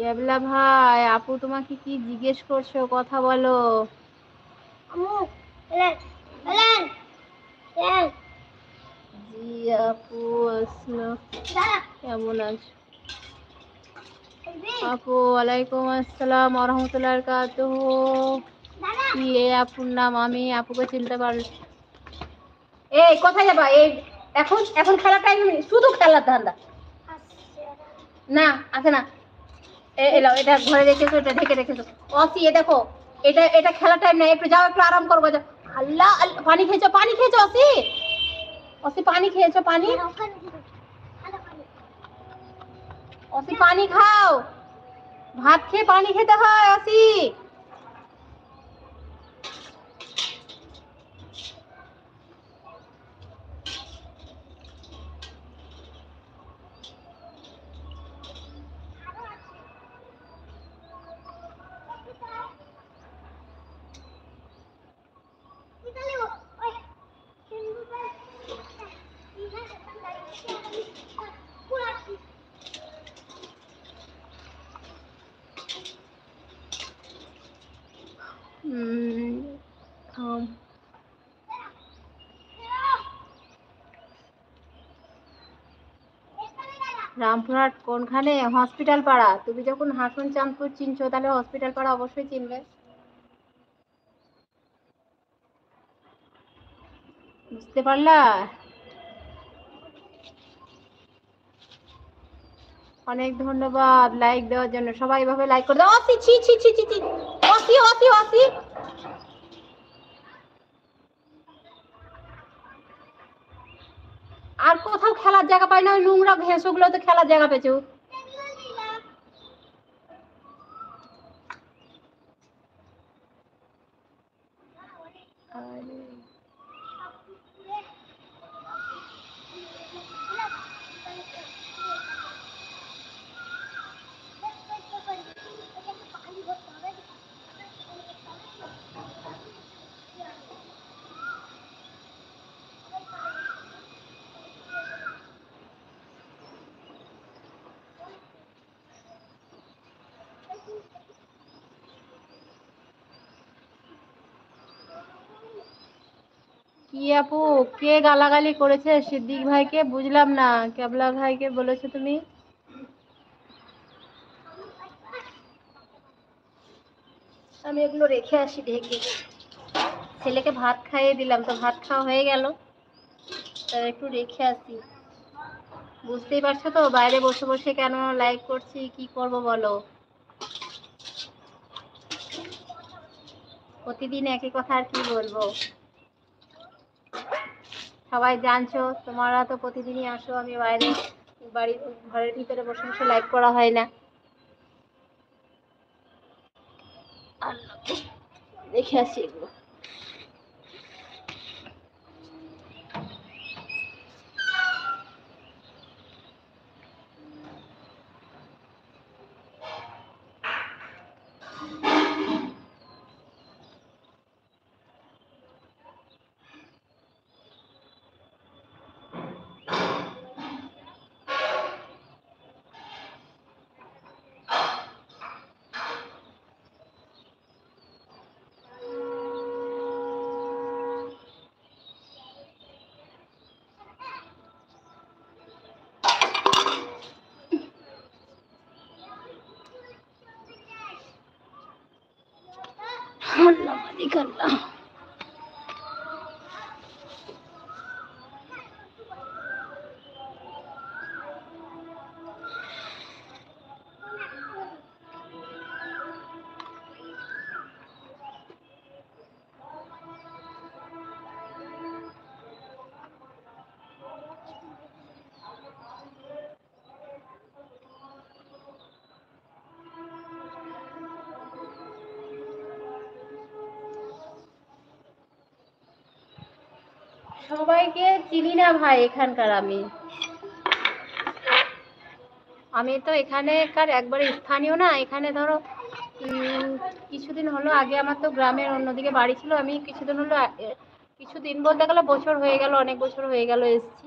এবলা ভাই, আপু তোমাকে কি জিজ্ঞেস করছো, কথা বলো। জি আপু, আসসালাম, কেমন আছো আপু? ওয়ালাইকুম আসসালাম ওয়া রাহমাতুল্লাহি ওয়া বারাকাতুহু। কি আপুর নাম? আমি আপুকে চিনতে পারল। এই কোথায় যাবা? এই এখন এখন খেলার টাইম, শুধু খেলার ধান্দা। না আছে না, এলাও, এটা ঘরে রেখেছো, এটা ঢেকে রেখেছো। অসি, এ দেখো, এটা এটা খেলার টাইম না, একটু যাও, একটু আরাম করবো, যাও। আল্লাহ আল্লাহ, পানি খেয়েছো? পানি খেয়েছো অসি? অসি পানি খেয়েছো? পানি, অসি পানি খাও। ভাত খেয়ে পানি খেতে হয় অসি। রামপুরহাট কোনখানে? হসপিটাল পাড়া। তুমি যখন হাসন চাঁদপুর চিনছো, তাহলে হসপিটাল পাড়া অবশ্যই চিনবে। বুঝতে পারলা? অনেক ধন্যবাদ লাইক দেওয়ার জন্য। সবাই এভাবে লাইক করে দাও। অসি, ছি ছি ছি ছি ছি, অসি অসি অসি। আর কোথাও খেলার জায়গা পাই না, ওই নোংরা ভেঁসগুলোতে খেলার জায়গা পেয়েছো। কি আপু, কে গালাগালি করেছে? সিদ্দিক ভাইকে? বুঝলাম না, কেবলা ভাইকে বলেছো তুমি? আমি এগুলো রেখে আসি ঢেকে। ছেলেকে ভাত খাইয়ে দিলাম, তো ভাত খাওয়া হয়ে গেল, তার একটু রেখে আসি। বুঝতেই পারছো তো, বাইরে বসে বসে কেন লাইক করছি, কি করব বলো? প্রতিদিন একই কথা, আর কি বলবো। সবাই জানছো, তোমরা তো প্রতিদিনই আসো, আমি বাইরে বাড়ির ঘরের ভিতরে বসে বসে লাইক করা হয় না। দেখে আসি এগুলো। আল্লাহ মালিক আল্লাহ। সবাইকে চিনি না ভাই এখানকার। আমি তো এখানেকার একবারে স্থানীয় না। এখানে ধরো কিছুদিন হলো, আগে আমার তো গ্রামের অন্যদিকে বাড়ি ছিল। আমি কিছুদিন হলো, কিছুদিন বলতে গেলে বছর হয়ে গেল, অনেক বছর হয়ে গেল এসেছি।